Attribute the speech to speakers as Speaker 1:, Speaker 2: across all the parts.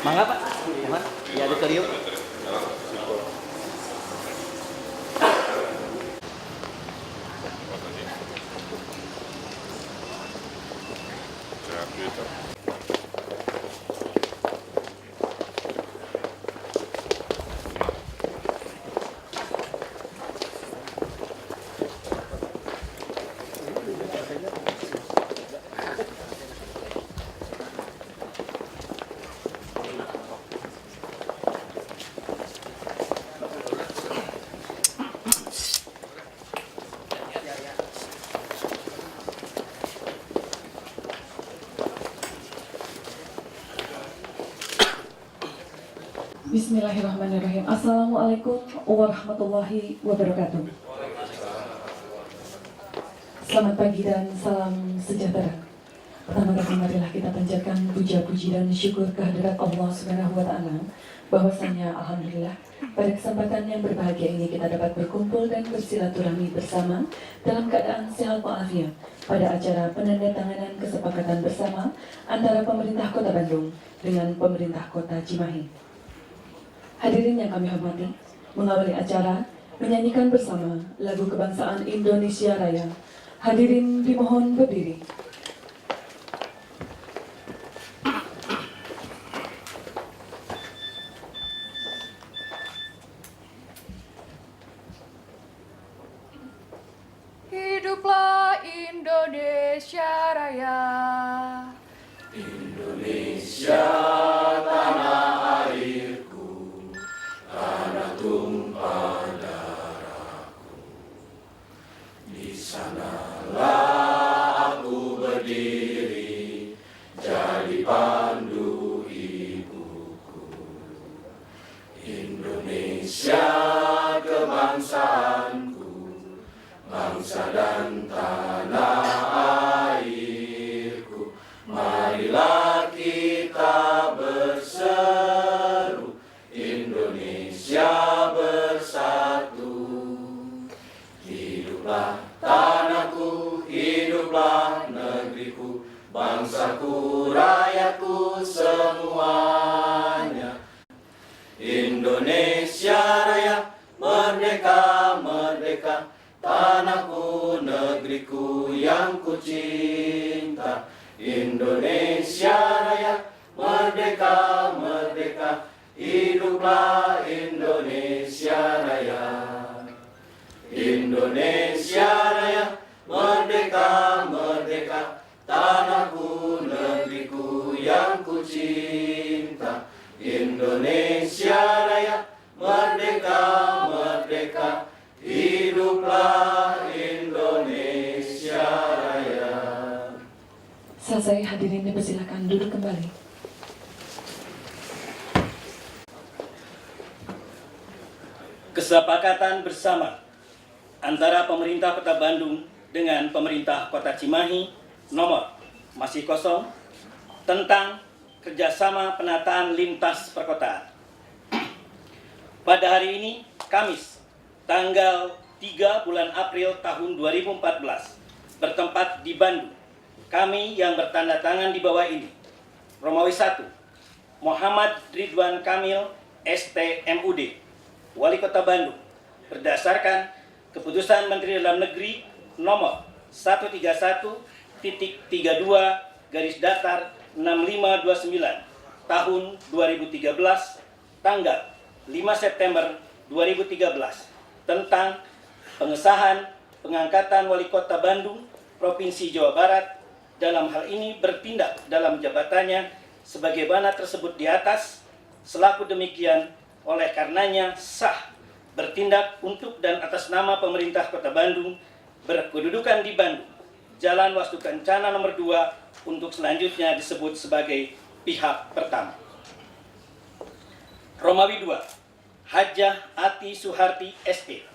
Speaker 1: Mangga Pak, Muhammad, ya auditorium.
Speaker 2: Bismillahirrahmanirrahim. Assalamualaikum warahmatullahi wabarakatuh. Selamat pagi dan salam sejahtera. Pertama-tama marilah kita panjatkan puja-puji dan syukur kehadirat Allah Subhanahu wa taala bahwasanya alhamdulillah pada kesempatan yang berbahagia ini kita dapat berkumpul dan bersilaturahmi bersama dalam keadaan sehat walafiat pada acara penandatanganan kesepakatan bersama antara pemerintah Kota Bandung dengan pemerintah Kota Cimahi. Hadirin yang kami hormati, mengawali acara menyanyikan bersama lagu kebangsaan Indonesia Raya. Hadirin dimohon berdiri.
Speaker 3: Hiduplah Indonesia Raya.
Speaker 4: Indonesia tanah airku, tanah tumpah darahku. Di sanalah aku berdiri, jadi pandu ibuku. Indonesia kebangsaanku, bangsa dan tanah airku. Marilah kita berseru, Indonesia bersatu. Hiduplah tanahku, hiduplah negeriku, bangsaku, rakyatku semuanya. Indonesia Raya, merdeka, merdeka, tanahku, negeriku yang ku cinta. Indonesia Raya, merdeka, merdeka, hiduplah Indonesia Raya. Indonesia Raya, merdeka, merdeka, tanahku, negeriku yang ku cinta. Indonesia Raya, merdeka, merdeka, hiduplah Indonesia Raya.
Speaker 2: Selesai, hadirin dipersilakan duduk kembali.
Speaker 1: Kesepakatan bersama antara pemerintah Kota Bandung dengan pemerintah Kota Cimahi nomor masih kosong tentang kerjasama penataan lintas perkotaan. Pada hari ini, Kamis, tanggal 3 bulan April tahun 2014, bertempat di Bandung. Kami yang bertanda tangan di bawah ini, Romawi 1, Muhammad Ridwan Kamil, ST.MUD, Wali Kota Bandung, berdasarkan Keputusan Menteri Dalam Negeri nomor 131-32-6529 tahun 2013 tanggal 5 September 2013 tentang pengesahan pengangkatan Wali Kota Bandung Provinsi Jawa Barat, dalam hal ini bertindak dalam jabatannya sebagaimana tersebut di atas, selaku demikian oleh karenanya sah bertindak untuk dan atas nama pemerintah Kota Bandung berkedudukan di Bandung, Jalan Wastu Kencana nomor 2 untuk selanjutnya disebut sebagai pihak pertama. Romawi 2, Hajah Ati Suharti SE,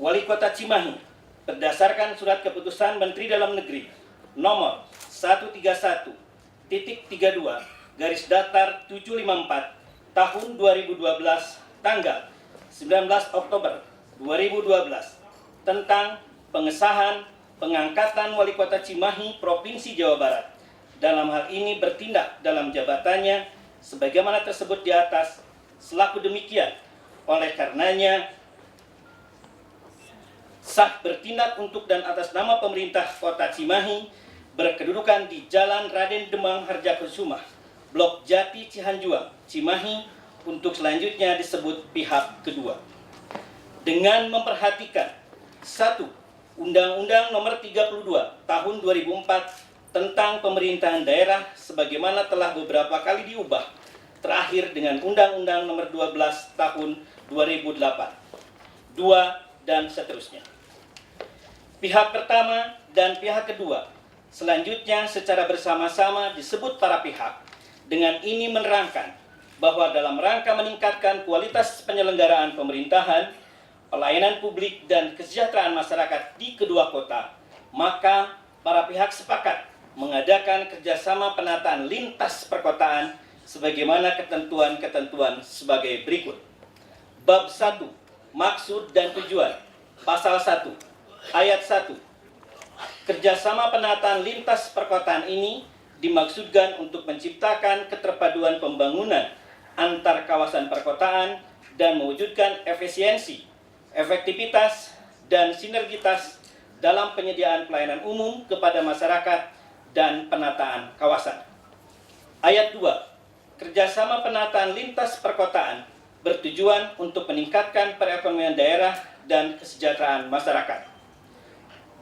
Speaker 1: Wali Kota Cimahi, berdasarkan surat keputusan Menteri Dalam Negeri nomor 131-32-754 tahun 2012 tanggal 19 Oktober 2012 tentang pengesahan pengangkatan Wali Kota Cimahi Provinsi Jawa Barat, dalam hal ini bertindak dalam jabatannya sebagaimana tersebut di atas. Selaku demikian, oleh karenanya sah bertindak untuk dan atas nama pemerintah Kota Cimahi berkedudukan di Jalan Raden Demang Harjakusuma, Blok Jati Cihanjuang, Cimahi, untuk selanjutnya disebut pihak kedua. Dengan memperhatikan 1. Undang-Undang Nomor 32 Tahun 2004 tentang Pemerintahan Daerah sebagaimana telah beberapa kali diubah, terakhir dengan Undang-Undang Nomor 12 Tahun 2008, 2, dan seterusnya. Pihak pertama dan pihak kedua selanjutnya secara bersama-sama disebut para pihak. Dengan ini menerangkan bahwa dalam rangka meningkatkan kualitas penyelenggaraan pemerintahan, pelayanan publik, dan kesejahteraan masyarakat di kedua kota, maka para pihak sepakat mengadakan kerjasama penataan lintas perkotaan sebagaimana ketentuan-ketentuan sebagai berikut. Bab 1. Maksud dan tujuan. Pasal 1. Ayat 1. Kerjasama penataan lintas perkotaan ini dimaksudkan untuk menciptakan keterpaduan pembangunan antar kawasan perkotaan dan mewujudkan efisiensi, efektivitas, dan sinergitas dalam penyediaan pelayanan umum kepada masyarakat dan penataan kawasan. Ayat 2. Kerjasama penataan lintas perkotaan bertujuan untuk meningkatkan perekonomian daerah dan kesejahteraan masyarakat.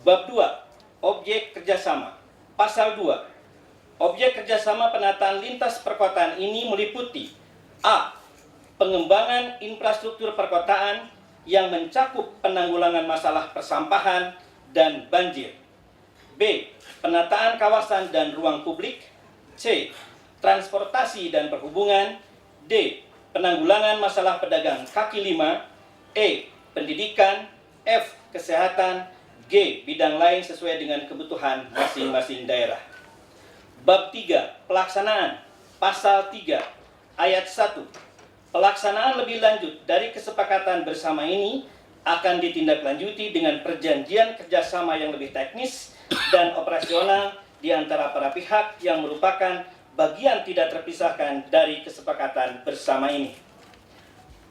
Speaker 1: Bab 2. Objek kerjasama. Pasal 2. Objek kerjasama penataan lintas perkotaan ini meliputi A. Pengembangan infrastruktur perkotaan yang mencakup penanggulangan masalah persampahan dan banjir. B. Penataan kawasan dan ruang publik. C. Transportasi dan perhubungan. D. Penanggulangan masalah pedagang kaki lima. E. Pendidikan. F. Kesehatan. G. Bidang lain sesuai dengan kebutuhan masing-masing daerah. Bab 3. Pelaksanaan. Pasal 3. Ayat 1. Pelaksanaan lebih lanjut dari kesepakatan bersama ini akan ditindaklanjuti dengan perjanjian kerjasama yang lebih teknis dan operasional di antara para pihak yang merupakan bagian tidak terpisahkan dari kesepakatan bersama ini.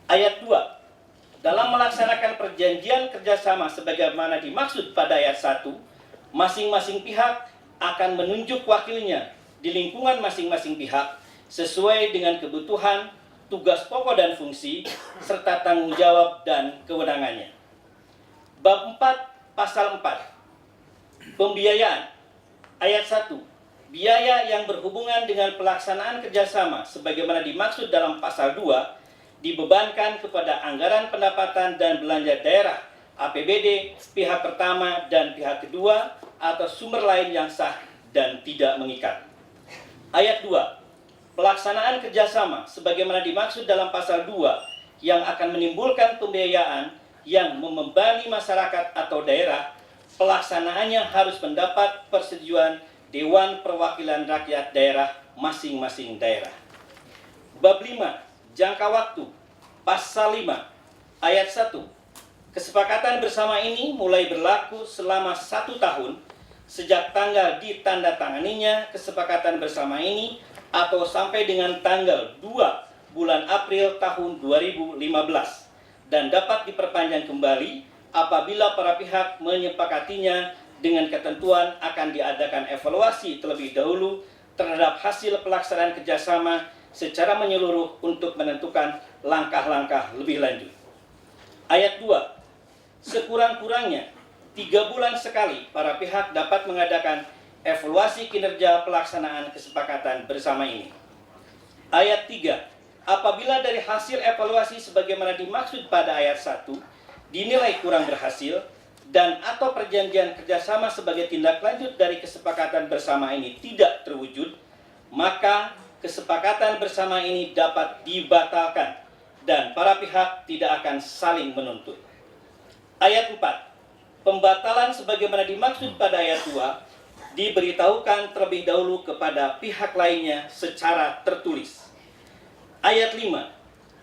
Speaker 1: Ayat 2. Dalam melaksanakan perjanjian kerjasama sebagaimana dimaksud pada ayat 1, masing-masing pihak akan menunjuk wakilnya di lingkungan masing-masing pihak sesuai dengan kebutuhan, tugas pokok dan fungsi, serta tanggung jawab dan kewenangannya. Bab 4, Pasal 4. Pembiayaan. Ayat 1. Biaya yang berhubungan dengan pelaksanaan kerjasama sebagaimana dimaksud dalam Pasal 2 dibebankan kepada anggaran pendapatan dan belanja daerah APBD pihak pertama dan pihak kedua atau sumber lain yang sah dan tidak mengikat. Ayat 2. Pelaksanaan kerjasama sebagaimana dimaksud dalam Pasal 2 yang akan menimbulkan pembiayaan yang membebani masyarakat atau daerah, pelaksanaannya harus mendapat persetujuan Dewan Perwakilan Rakyat Daerah masing-masing daerah. Bab 5. Jangka waktu. Pasal 5. Ayat 1. Kesepakatan bersama ini mulai berlaku selama 1 tahun sejak tanggal ditandatanganinya kesepakatan bersama ini atau sampai dengan tanggal 2 bulan April tahun 2015 dan dapat diperpanjang kembali apabila para pihak menyepakatinya dengan ketentuan akan diadakan evaluasi terlebih dahulu terhadap hasil pelaksanaan kerjasama secara menyeluruh untuk menentukan langkah-langkah lebih lanjut. Ayat 2. Sekurang-kurangnya 3 bulan sekali para pihak dapat mengadakan evaluasi kinerja pelaksanaan kesepakatan bersama ini. Ayat 3. Apabila dari hasil evaluasi sebagaimana dimaksud pada ayat 1 dinilai kurang berhasil dan atau perjanjian kerjasama sebagai tindak lanjut dari kesepakatan bersama ini tidak terwujud, maka kesepakatan bersama ini dapat dibatalkan dan para pihak tidak akan saling menuntut. Ayat 4. Pembatalan sebagaimana dimaksud pada ayat 2 diberitahukan terlebih dahulu kepada pihak lainnya secara tertulis. Ayat 5.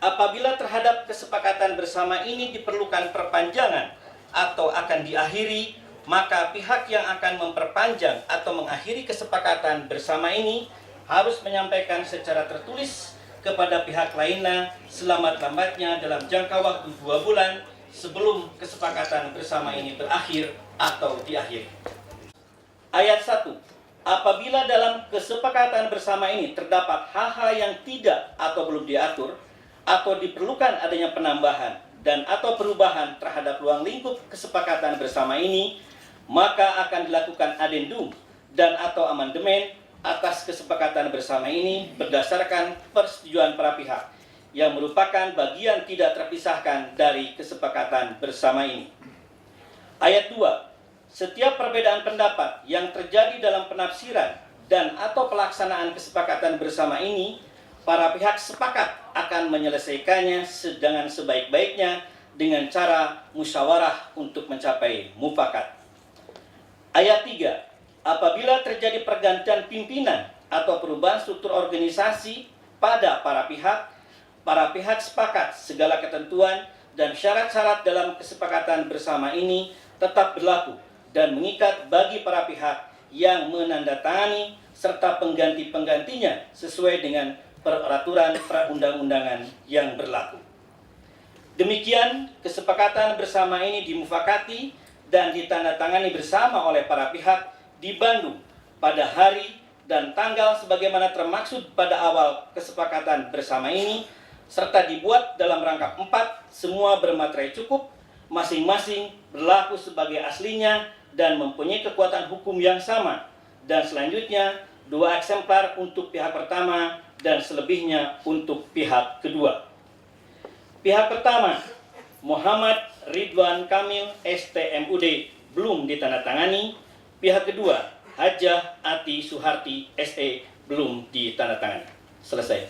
Speaker 1: Apabila terhadap kesepakatan bersama ini diperlukan perpanjangan atau akan diakhiri, maka pihak yang akan memperpanjang atau mengakhiri kesepakatan bersama ini harus menyampaikan secara tertulis kepada pihak lainnya selambat-lambatnya dalam jangka waktu 2 bulan sebelum kesepakatan bersama ini berakhir atau diakhiri. Ayat 1. Apabila dalam kesepakatan bersama ini terdapat hal-hal yang tidak atau belum diatur, atau diperlukan adanya penambahan dan atau perubahan terhadap ruang lingkup kesepakatan bersama ini, maka akan dilakukan adendum dan atau amandemen atas kesepakatan bersama ini berdasarkan persetujuan para pihak yang merupakan bagian tidak terpisahkan dari kesepakatan bersama ini. Ayat 2. Setiap perbedaan pendapat yang terjadi dalam penafsiran dan atau pelaksanaan kesepakatan bersama ini, para pihak sepakat akan menyelesaikannya dengan sebaik-baiknya dengan cara musyawarah untuk mencapai mufakat. Ayat 3. Apabila terjadi pergantian pimpinan atau perubahan struktur organisasi pada para pihak sepakat segala ketentuan dan syarat-syarat dalam kesepakatan bersama ini tetap berlaku dan mengikat bagi para pihak yang menandatangani serta pengganti-penggantinya sesuai dengan peraturan perundang-undangan yang berlaku. Demikian kesepakatan bersama ini dimufakati dan ditandatangani bersama oleh para pihak di Bandung pada hari dan tanggal sebagaimana termaksud pada awal kesepakatan bersama ini, serta dibuat dalam rangka 4, semua bermaterai cukup, masing-masing berlaku sebagai aslinya dan mempunyai kekuatan hukum yang sama, dan selanjutnya 2 eksemplar untuk pihak pertama dan selebihnya untuk pihak kedua. Pihak pertama, Muhammad Ridwan Kamil STMUD, belum ditandatangani. Pihak kedua, Hajah Ati Suharti SE, belum ditandatangani. Selesai.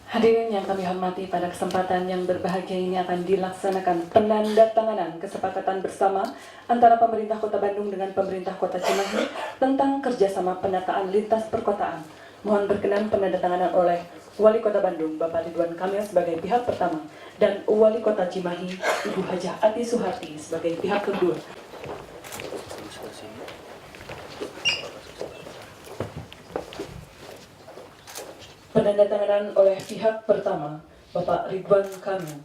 Speaker 2: Hadirin yang kami hormati, pada kesempatan yang berbahagia ini akan dilaksanakan penandatanganan kesepakatan bersama antara pemerintah Kota Bandung dengan pemerintah Kota Cimahi tentang kerjasama penataan lintas perkotaan. Mohon berkenan penandatanganan oleh Wali Kota Bandung Bapak Ridwan Kamil sebagai pihak pertama dan Wali Kota Cimahi Ibu Hajah Ati Suharti sebagai pihak kedua. Penandatanganan oleh pihak pertama Bapak Ridwan Kamil.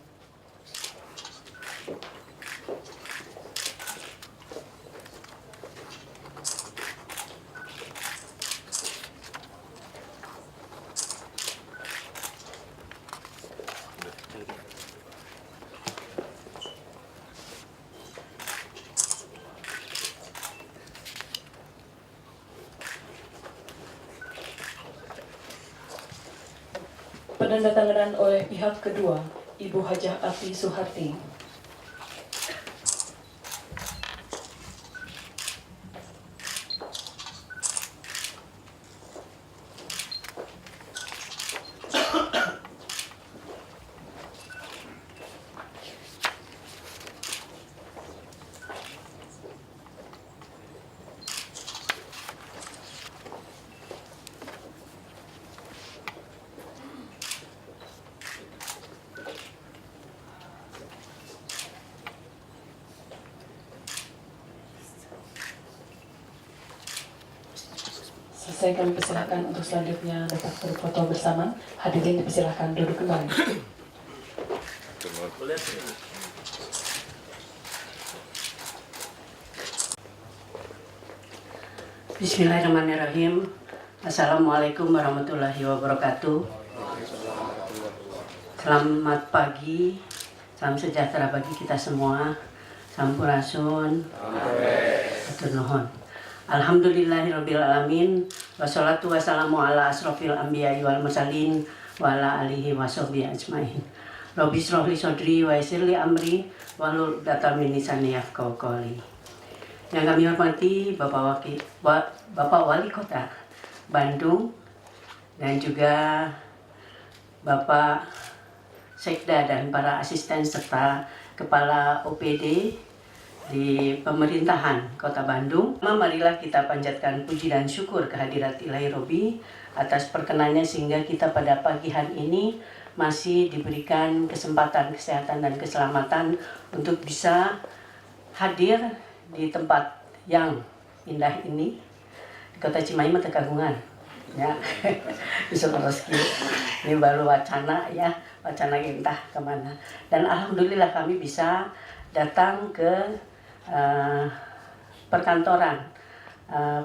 Speaker 2: Penandatanganan oleh pihak kedua, Ibu Hajah Ati Suharti. Saya kami persilahkan untuk selanjutnya dapat berfoto bersama. Hadirin dipersilahkan duduk kembali.
Speaker 5: Bismillahirrahmanirrahim. Assalamualaikum warahmatullahi wabarakatuh. Selamat pagi, salam sejahtera bagi kita semua. Sampurasun. Atur nuhun. Alhamdulillahirabbil alamin. Wassalatu wassalamu ala asrofil anbiya'i wal mursalin wa ala alihi washabbihi ajmain. Rabbi shrah li sadri wa yassir li amri wahlul 'uqdatam min lisani yafqahu qawli. Yang kami hormati Bapak Wali Kota Bandung dan juga Bapak Sekda dan para asisten serta Kepala OPD di pemerintahan Kota Bandung. Marilah kita panjatkan puji dan syukur kehadirat Ilahi Robbi atas perkenannya sehingga kita pada pagi hari ini masih diberikan kesempatan kesehatan dan keselamatan untuk bisa hadir di tempat yang indah ini di Kota Cimahi mah Kagungan ya. Bisa rezeki ini baru wacana ya, wacana entah kemana, dan alhamdulillah kami bisa datang ke perkantoran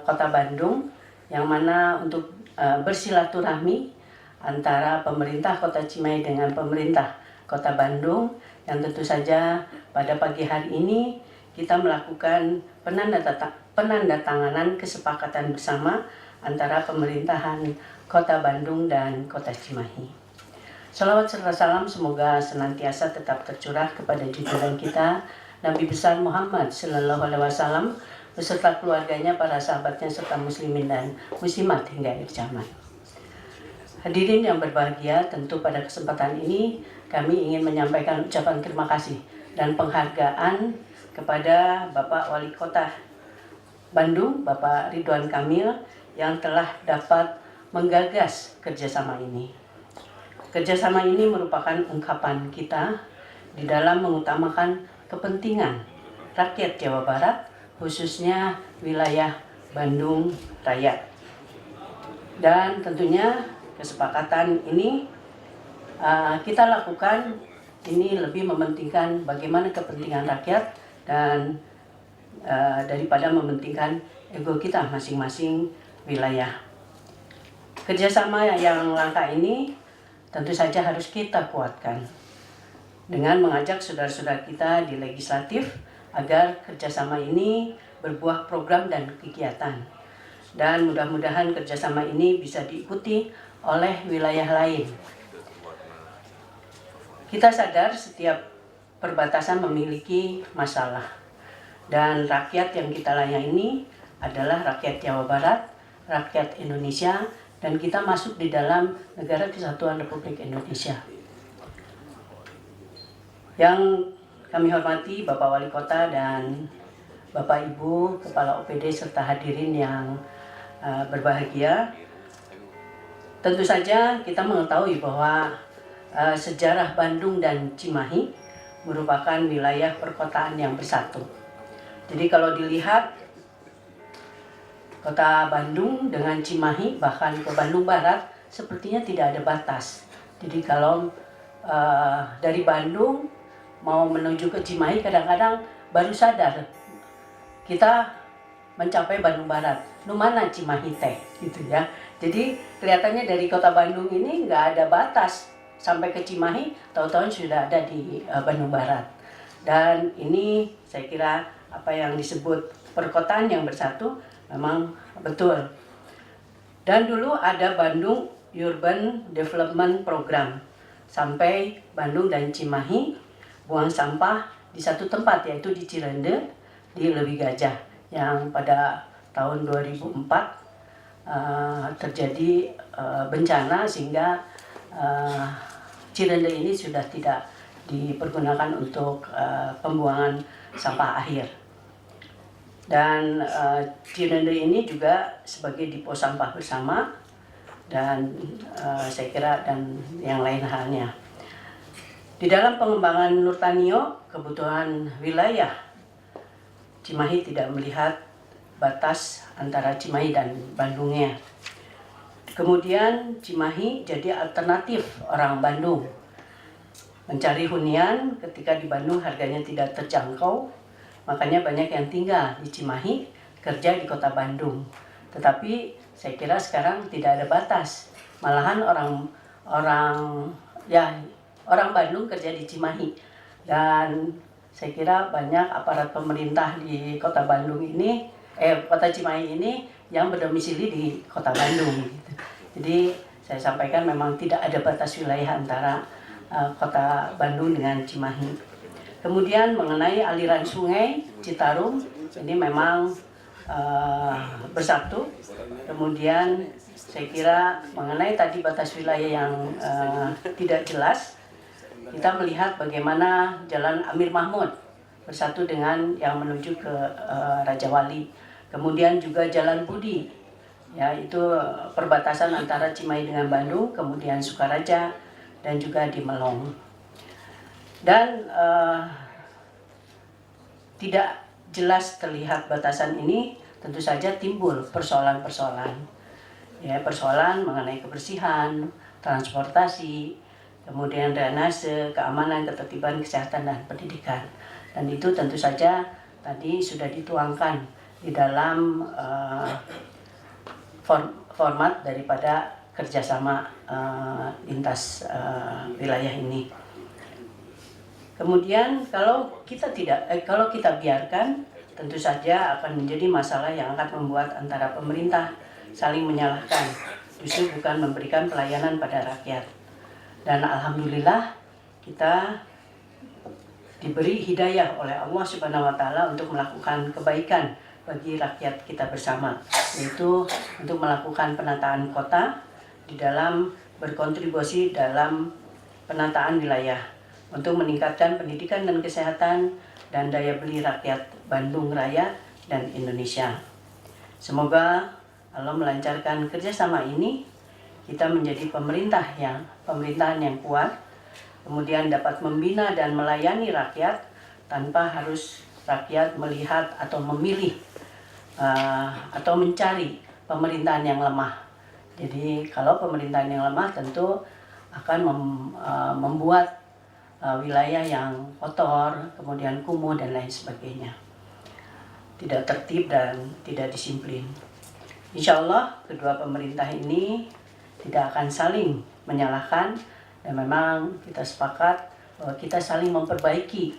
Speaker 5: Kota Bandung yang mana untuk bersilaturahmi antara pemerintah Kota Cimahi dengan pemerintah Kota Bandung, yang tentu saja pada pagi hari ini kita melakukan penandatanganan kesepakatan bersama antara pemerintahan Kota Bandung dan Kota Cimahi. Salawat serta salam semoga senantiasa tetap tercurah kepada junjungan kita Nabi besar Muhammad Sallallahu Alaihi Wasallam beserta keluarganya, para sahabatnya serta muslimin dan muslimat hingga akhir zaman. Hadirin yang berbahagia, tentu pada kesempatan ini kami ingin menyampaikan ucapan terima kasih dan penghargaan kepada Bapak Wali Kota Bandung, Bapak Ridwan Kamil, yang telah dapat menggagas kerjasama ini. Kerjasama ini merupakan ungkapan kita di dalam mengutamakan kepentingan rakyat Jawa Barat, khususnya wilayah Bandung Raya. Dan tentunya kesepakatan ini kita lakukan ini lebih mementingkan bagaimana kepentingan rakyat dan daripada mementingkan ego kita masing-masing wilayah. Kerjasama yang langka ini tentu saja harus kita kuatkan dengan mengajak saudara-saudara kita di legislatif agar kerjasama ini berbuah program dan kegiatan. Dan mudah-mudahan kerjasama ini bisa diikuti oleh wilayah lain. Kita sadar setiap perbatasan memiliki masalah. Dan rakyat yang kita layani adalah rakyat Jawa Barat, rakyat Indonesia, dan kita masuk di dalam Negara Kesatuan Republik Indonesia. Yang kami hormati Bapak Wali Kota dan Bapak Ibu Kepala OPD serta hadirin yang berbahagia. Tentu saja kita mengetahui bahwa sejarah Bandung dan Cimahi merupakan wilayah perkotaan yang bersatu. Jadi kalau dilihat Kota Bandung dengan Cimahi bahkan ke Bandung Barat sepertinya tidak ada batas. Jadi kalau dari Bandung mau menuju ke Cimahi kadang-kadang baru sadar kita mencapai Bandung Barat. Nu mana Cimahi teh gitu ya. Jadi kelihatannya dari Kota Bandung ini nggak ada batas sampai ke Cimahi, tahu-tahu sudah ada di Bandung Barat. Dan ini saya kira apa yang disebut perkotaan yang bersatu memang betul. Dan dulu ada Bandung Urban Development Program. Sampai Bandung dan Cimahi buang sampah di satu tempat, yaitu di Cirende, di Leuwi Gajah, yang pada tahun 2004 terjadi bencana sehingga Cirende ini sudah tidak dipergunakan untuk pembuangan sampah akhir. Dan Cirende ini juga sebagai depo sampah bersama dan saya kira dan yang lain halnya. Di dalam pengembangan Nurtanio, kebutuhan wilayah Cimahi tidak melihat batas antara Cimahi dan Bandungnya. Kemudian Cimahi jadi alternatif orang Bandung mencari hunian ketika di Bandung harganya tidak terjangkau, makanya banyak yang tinggal di Cimahi, kerja di Kota Bandung. Tetapi saya kira sekarang tidak ada batas, malahan orang Bandung kerja di Cimahi. Dan saya kira banyak aparat pemerintah di Kota Bandung ini, Kota Cimahi ini yang berdomisili di Kota Bandung. Gitu. Jadi saya sampaikan memang tidak ada batas wilayah antara Kota Bandung dengan Cimahi. Kemudian mengenai aliran sungai Citarum, ini memang bersatu. Kemudian saya kira mengenai tadi batas wilayah yang tidak jelas, kita melihat bagaimana Jalan Amir Mahmud bersatu dengan yang menuju ke Raja Wali. Kemudian juga Jalan Budi, ya itu perbatasan antara Cimahi dengan Bandung, kemudian Sukaraja, dan juga di Melong. Dan tidak jelas terlihat batasan ini, tentu saja timbul persoalan-persoalan. Ya, persoalan mengenai kebersihan, transportasi, kemudian drainase, keamanan, ketertiban, kesehatan, dan pendidikan. Dan itu tentu saja tadi sudah dituangkan di dalam format daripada kerjasama lintas wilayah ini. Kemudian kalau kita biarkan, tentu saja akan menjadi masalah yang akan membuat antara pemerintah saling menyalahkan, justru bukan memberikan pelayanan pada rakyat. Dan alhamdulillah kita diberi hidayah oleh Allah Subhanahu wa taala untuk melakukan kebaikan bagi rakyat kita bersama, yaitu untuk melakukan penataan kota di dalam berkontribusi dalam penataan wilayah untuk meningkatkan pendidikan dan kesehatan dan daya beli rakyat Bandung Raya dan Indonesia. Semoga Allah melancarkan kerjasama ini, kita menjadi pemerintahan yang kuat, kemudian dapat membina dan melayani rakyat tanpa harus rakyat melihat atau memilih atau mencari pemerintahan yang lemah. Jadi kalau pemerintahan yang lemah tentu akan membuat wilayah yang kotor, kemudian kumuh dan lain sebagainya, tidak tertib dan tidak disiplin. Insya Allah kedua pemerintah ini tidak akan saling menyalahkan, dan memang kita sepakat bahwa kita saling memperbaiki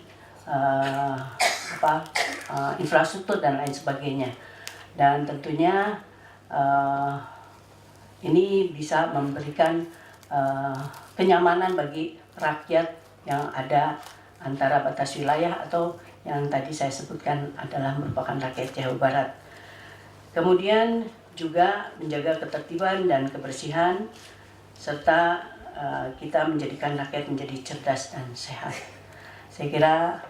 Speaker 5: infrastruktur dan lain sebagainya. Dan tentunya ini bisa memberikan kenyamanan bagi rakyat yang ada antara batas wilayah atau yang tadi saya sebutkan adalah merupakan rakyat Jawa Barat. Kemudian juga menjaga ketertiban dan kebersihan, serta kita menjadikan rakyat menjadi cerdas dan sehat. Saya kira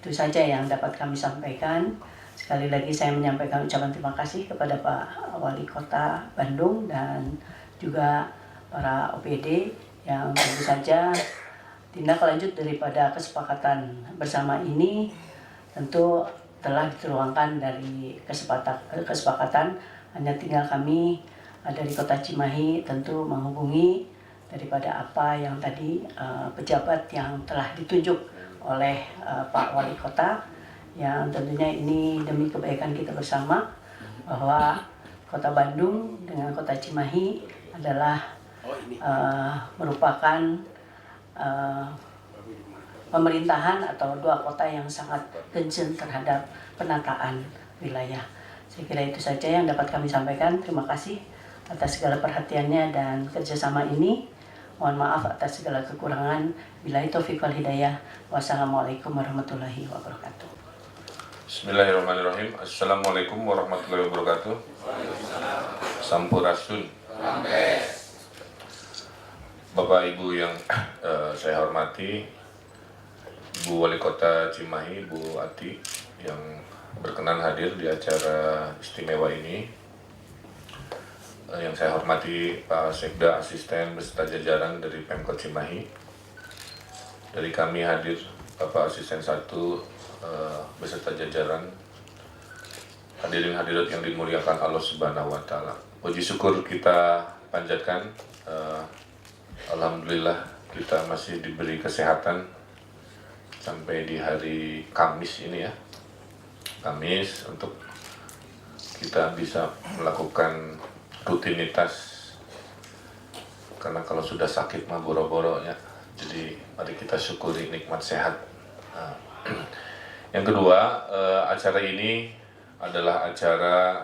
Speaker 5: itu saja yang dapat kami sampaikan. Sekali lagi saya menyampaikan ucapan terima kasih kepada Pak Wali Kota Bandung dan juga para OPD yang tentu saja tindak lanjut daripada kesepakatan bersama ini tentu telah dituangkan dari kesepakatan. Hanya tinggal kami dari Kota Cimahi tentu menghubungi daripada apa yang tadi pejabat yang telah ditunjuk oleh Pak Wali Kota, yang tentunya ini demi kebaikan kita bersama, bahwa Kota Bandung dengan Kota Cimahi adalah merupakan pemerintahan atau dua kota yang sangat concern terhadap penataan wilayah. Saya kira itu saja yang dapat kami sampaikan. Terima kasih atas segala perhatiannya dan kerjasama ini. Mohon maaf atas segala kekurangan. Billahi taufiq wal hidayah. Wassalamualaikum warahmatullahi wabarakatuh.
Speaker 6: Bismillahirrahmanirrahim. Assalamualaikum warahmatullahi wabarakatuh. Sampurasun. Bapak Ibu yang saya hormati, Ibu Wali Kota Cimahi, Bu Ati, yang berkenan hadir di acara istimewa ini. Yang saya hormati Pak Sekda, asisten beserta jajaran dari Pemkot Cimahi. Dari kami hadir Bapak Asisten 1 beserta jajaran. Hadirin hadirat yang dimuliakan Allah Subhanahu wa taala. Puji syukur kita panjatkan, alhamdulillah kita masih diberi kesehatan sampai di hari Kamis ini ya. Kamis untuk kita bisa melakukan rutinitas, karena kalau sudah sakit mah boro-boro ya. Jadi mari kita syukuri nikmat sehat. Yang kedua, acara ini adalah acara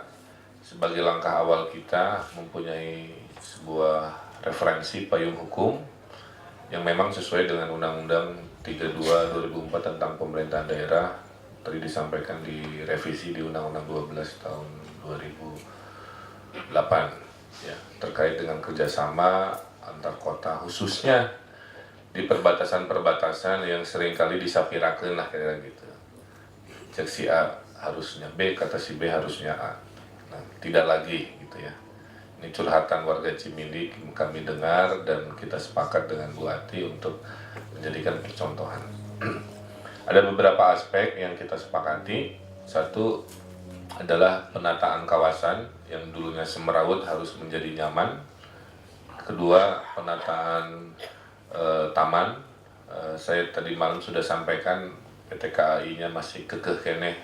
Speaker 6: sebagai langkah awal kita mempunyai sebuah referensi payung hukum yang memang sesuai dengan Undang-Undang 32 2004 tentang pemerintahan daerah. Tadi disampaikan di revisi di Undang-Undang 12 tahun 2008 ya, terkait dengan kerjasama antar kota, khususnya di perbatasan-perbatasan yang seringkali disapirakeun lah kayak gitu. Cek si A harusnya B, kata si B harusnya A. Nah, tidak lagi gitu ya. Ini curhatan warga Cimindi kami dengar dan kita sepakat dengan Bu Ati untuk menjadikan percontohan. Ada beberapa aspek yang kita sepakati. Satu adalah penataan kawasan yang dulunya semrawut harus menjadi nyaman. Kedua, penataan taman. Saya tadi malam sudah sampaikan PT KAI-nya masih kekeh keneh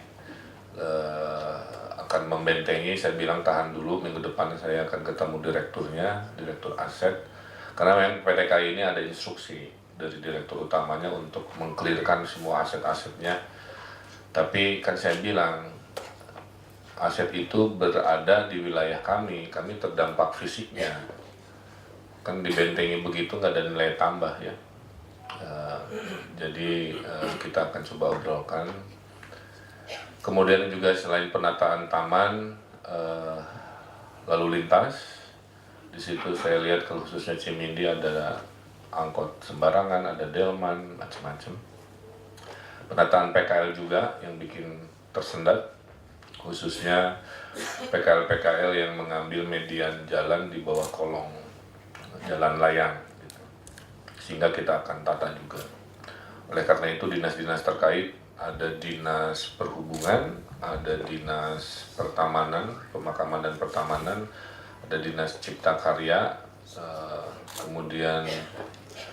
Speaker 6: akan membentengi. Saya bilang tahan dulu, minggu depan saya akan ketemu direkturnya, direktur aset, karena memang PT KAI ini ada instruksi dari direktur utamanya untuk mengklirkan semua aset-asetnya. Tapi kan saya bilang aset itu berada di wilayah kami terdampak fisiknya, kan dibentengi begitu nggak ada nilai tambah ya. Jadi kita akan coba obrolkan. Kemudian juga selain penataan taman, lalu lintas, di situ saya lihat khususnya Cimindi ada angkot sembarangan, ada delman, macam-macam. Penataan PKL juga yang bikin tersendat, khususnya PKL yang mengambil median jalan di bawah kolong jalan layang, gitu. Sehingga kita akan tata juga. Oleh karena itu dinas-dinas terkait, ada dinas perhubungan, ada dinas pertamanan, pemakaman dan pertamanan, ada dinas cipta karya, kemudian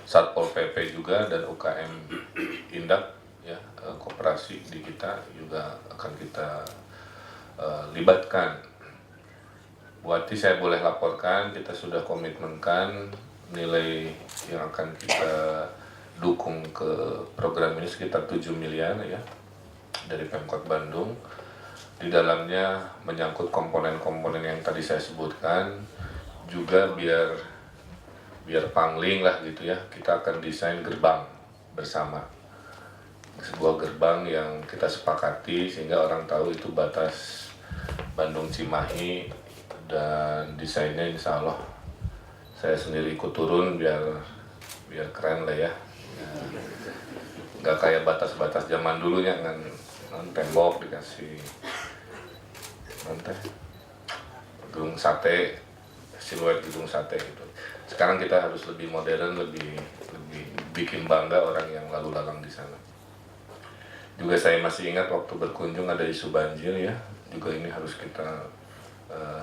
Speaker 6: Satpol PP juga, dan UKM Indak ya, koperasi di kita juga akan kita libatkan. Buati saya boleh laporkan, kita sudah komitmenkan nilai yang akan kita dukung ke program ini sekitar 7 miliar ya dari Pemkot Bandung. Di dalamnya menyangkut komponen-komponen yang tadi saya sebutkan, juga biar pangling lah gitu ya, kita akan desain gerbang bersama, sebuah gerbang yang kita sepakati sehingga orang tahu itu batas Bandung Cimahi, dan desainnya insya Allah saya sendiri ikut turun biar keren lah ya. Nggak kayak batas-batas zaman dulunya kan tembok dikasih gedung sate, siluet gedung sate gitu. Sekarang kita harus lebih modern, lebih bikin bangga orang yang lalu lalang di sana. Juga saya masih ingat waktu berkunjung ada isu banjir ya, juga ini harus kita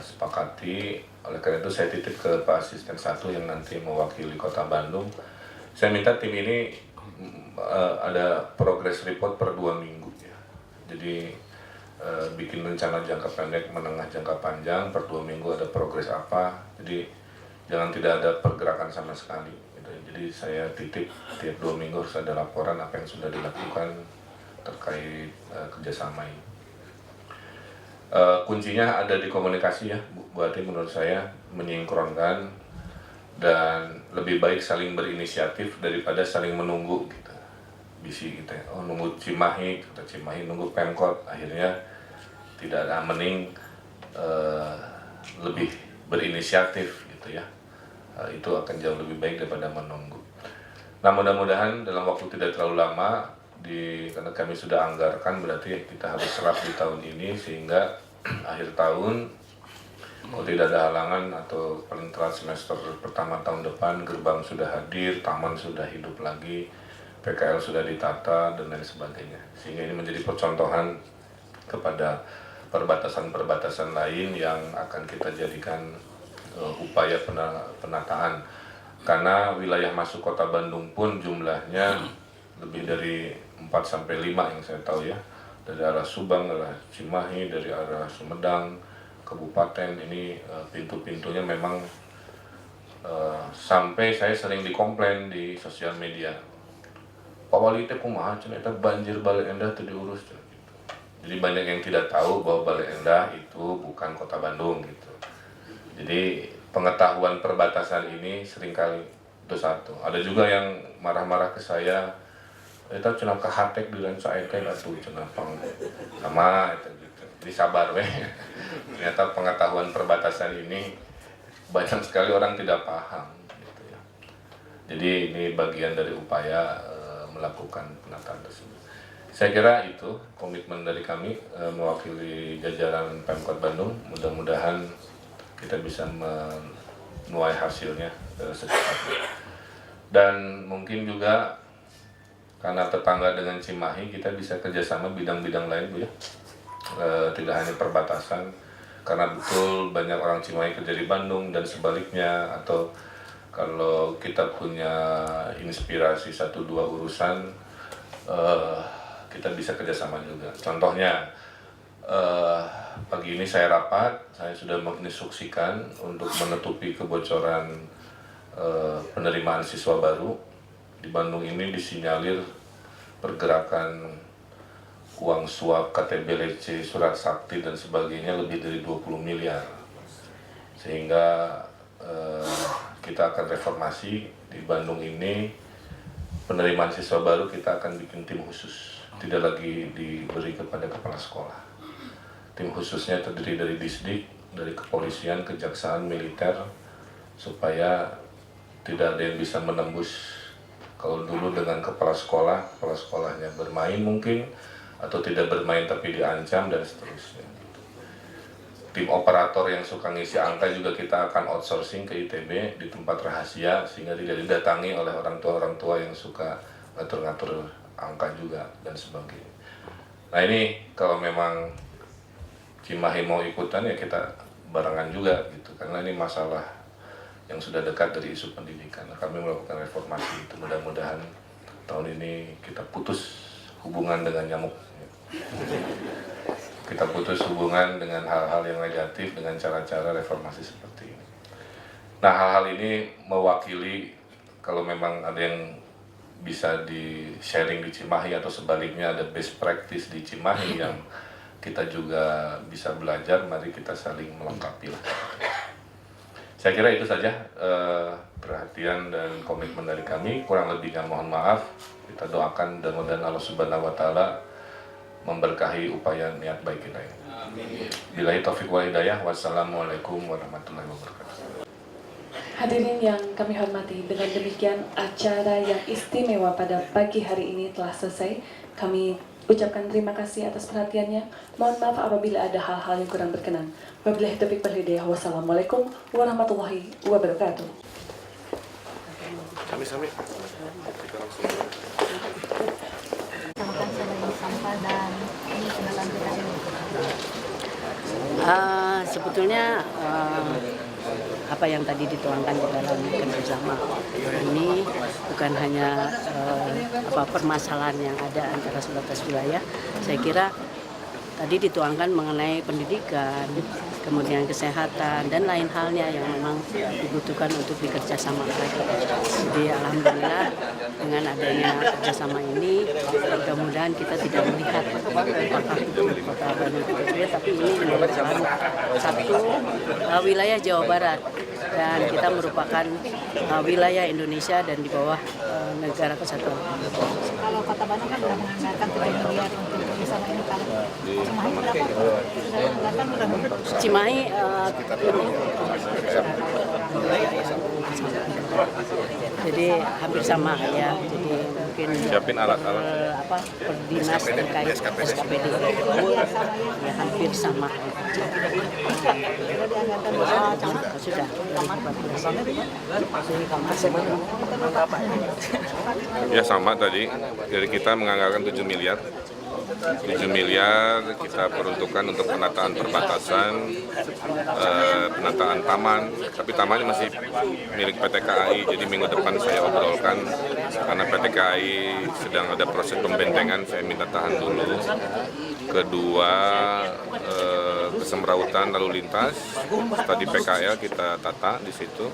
Speaker 6: sepakati. Oleh karena itu saya titip ke Pak Asisten 1 yang nanti mewakili Kota Bandung. Saya minta tim ini ada progress report per 2 minggu ya. Jadi bikin rencana jangka pendek, menengah, jangka panjang, per 2 minggu ada progress apa. Jadi jangan tidak ada pergerakan sama sekali gitu. Jadi saya titip tiap 2 minggu harus ada laporan apa yang sudah dilakukan terkait kerjasama ini. Kuncinya ada di komunikasi ya, berarti menurut saya menyingkronkan dan lebih baik saling berinisiatif daripada saling menunggu gitu. Bisi kita, nunggu Cimahi, kita Cimahi nunggu Pemkot, akhirnya tidak ada, mending lebih berinisiatif gitu ya. Itu akan jauh lebih baik daripada menunggu. Nah mudah-mudahan dalam waktu tidak terlalu lama, karena kami sudah anggarkan, berarti kita harus serap di tahun ini sehingga akhir tahun kalau tidak ada halangan atau paling telat semester pertama tahun depan, gerbang sudah hadir, taman sudah hidup lagi, PKL sudah ditata dan lain sebagainya. Sehingga ini menjadi percontohan kepada perbatasan-perbatasan lain yang akan kita jadikan upaya penataan. Karena wilayah masuk Kota Bandung pun jumlahnya lebih dari 4-5 yang saya tahu ya. Dari arah Subang, arah Cimahi, dari arah Sumedang, Kabupaten, ini pintu-pintunya memang sampai saya sering dikomplain di sosial media. Pak Wali teh kumaha cenah eta banjir Bale Endah teu diurus gitu. Jadi banyak yang tidak tahu bahwa Bale Endah itu bukan Kota Bandung gitu. Jadi pengetahuan perbatasan ini seringkali itu satu. Ada juga yang marah-marah ke saya, eta cenah kahatek di Rancaikek atuh cenah pang sama eta gitu. Jadi sabar weh. Ternyata pengetahuan perbatasan ini banyak sekali orang tidak paham gitu ya. Jadi ini bagian dari upaya melakukan penataan tersebut. Saya kira itu komitmen dari kami mewakili jajaran Pemkot Bandung. Mudah-mudahan kita bisa menuai hasilnya secepatnya. Dan mungkin juga karena tetangga dengan Cimahi, kita bisa kerjasama bidang-bidang lain, Bu ya. Tidak hanya perbatasan, karena betul banyak orang Cimahi kerja di Bandung dan sebaliknya, atau kalau kita punya inspirasi 1-2 urusan, kita bisa kerjasama juga. Contohnya, pagi ini saya rapat, saya sudah menginstruksikan untuk menutupi kebocoran penerimaan siswa baru. Di Bandung ini disinyalir pergerakan uang suap, KTP-LC, surat sakti dan sebagainya lebih dari 20 miliar. Sehingga kita akan reformasi di Bandung ini, penerimaan siswa baru kita akan bikin tim khusus, tidak lagi diberi kepada kepala sekolah. Tim khususnya terdiri dari Disdik, dari kepolisian, kejaksaan, militer, supaya tidak ada yang bisa menembus. Kalau dulu dengan kepala sekolahnya bermain mungkin, atau tidak bermain tapi diancam dan seterusnya. Tim operator yang suka ngisi angka juga kita akan outsourcing ke ITB di tempat rahasia, sehingga tidak didatangi oleh orang tua yang suka ngatur-ngatur angka juga dan sebagainya. Nah ini kalau memang Cimahi mau ikutan ya kita barengan juga gitu, karena ini masalah yang sudah dekat dari isu pendidikan. Kami melakukan reformasi itu, mudah-mudahan tahun ini kita putus hubungan dengan nyamuk. Kita putus hubungan dengan hal-hal yang negatif dengan cara-cara reformasi seperti ini. Nah, hal-hal ini mewakili kalau memang ada yang bisa di-sharing di Cimahi atau sebaliknya ada best practice di Cimahi yang kita juga bisa belajar, mari kita saling melengkapi lah. Saya kira itu saja perhatian dan komitmen dari kami. Kurang lebihnya mohon maaf. Kita doakan dan mudah-mudahan Allah Subhanahu wa Ta'ala memberkahi upaya niat baik kita ini. Billahi taufiq wal hidayah. Wassalamualaikum warahmatullahi wabarakatuh.
Speaker 2: Hadirin yang kami hormati, dengan demikian acara yang istimewa pada pagi hari ini telah selesai. Kami ucapkan terima kasih atas perhatiannya. Mohon maaf apabila ada hal-hal yang kurang berkenan. Wabillahi taufiq wal hidayah. Wassalamualaikum warahmatullahi wabarakatuh.
Speaker 6: Sami-sami.
Speaker 3: Sampah dan ini kenalan kita ini.
Speaker 5: Sebetulnya apa yang tadi dituangkan di dalam kerjasama ini bukan hanya permasalahan yang ada antara sebatas wilayah. Saya kira tadi dituangkan mengenai pendidikan, kemudian kesehatan dan lain halnya yang memang dibutuhkan untuk dikerjasamakan. Jadi alhamdulillah dengan adanya kerjasama ini, mudah-mudahan kita tidak melihat apakah itu kota Bandung itu, tapi ini merupakan satu wilayah Jawa Barat dan kita merupakan wilayah Indonesia dan di bawah negara kesatuan.
Speaker 3: Kalau kota Bandung kan sudah menganggarkan 7 miliar untuk kerjasama ini, kalau Cimahi berapa? Sudah menganggarkan berapa?
Speaker 5: Cimahi jadi hampir sama ya. Jadi mungkin
Speaker 6: Siapin alat-alat.
Speaker 5: per dinas terkait SKPD ya hampir sama. Sudah.
Speaker 6: Ya sama tadi, dari kita menganggarkan 7 miliar. 7 miliar kita peruntukkan untuk penataan perbatasan, penataan taman, tapi tamannya masih milik PT KAI, jadi minggu depan saya obrolkan, karena PT KAI sedang ada proses pembentengan, saya minta tahan dulu. Kedua, kesemrautan lalu lintas, tadi PKL kita tata di situ,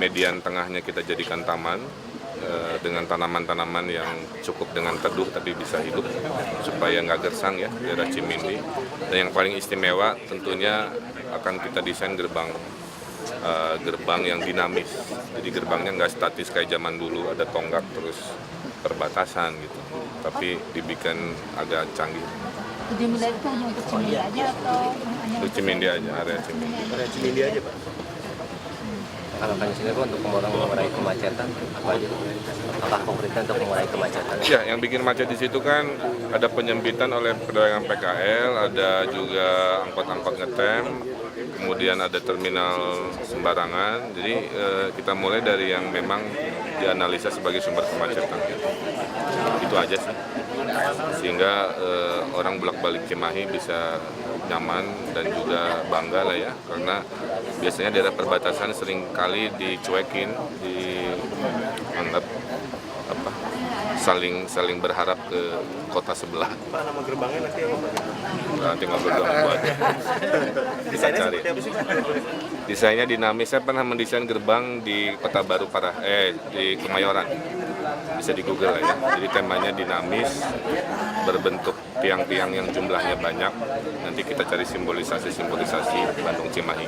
Speaker 6: median tengahnya kita jadikan taman, dengan tanaman-tanaman yang cukup dengan teduh tapi bisa hidup supaya nggak gersang ya daerah Cimindi. Dan yang paling istimewa tentunya akan kita desain gerbang yang dinamis, jadi gerbangnya nggak statis kayak zaman dulu ada tonggak terus perbatasan gitu, tapi dibikin agak canggih.
Speaker 3: 7 miliar itu hanya untuk Cimindi aja atau hanya
Speaker 6: Untuk Cimindi aja, area Cimindi.
Speaker 4: Area Cimindi aja Pak.
Speaker 7: harapannya sendiri untuk mengurangi kemacetan apa aja? Apa konkretnya untuk mengurangi kemacetan?
Speaker 6: Ya, yang bikin macet di situ kan ada penyempitan oleh pedagang PKL, ada juga angkot-angkot ngetem, kemudian ada terminal sembarangan. Jadi kita mulai dari yang memang dianalisa sebagai sumber kemacetan. Itu aja sih. Sehingga orang bolak-balik Cimahi bisa nyaman dan juga bangga lah ya, karena biasanya daerah perbatasan sering kali dicuekin, dianggap apa, saling berharap ke kota sebelah.
Speaker 8: Pak, nama gerbangnya nanti apa?
Speaker 6: Nanti ngobrol dulu sama buat.
Speaker 8: Desainnya seperti apa sih?
Speaker 6: Desainnya dinamis. Saya pernah mendesain gerbang di Kota Baru di Kemayoran. Bisa di Google lah ya. Jadi temanya dinamis, berbentuk tiang-tiang yang jumlahnya banyak. Nanti kita cari simbolisasi Bandung Cimahi.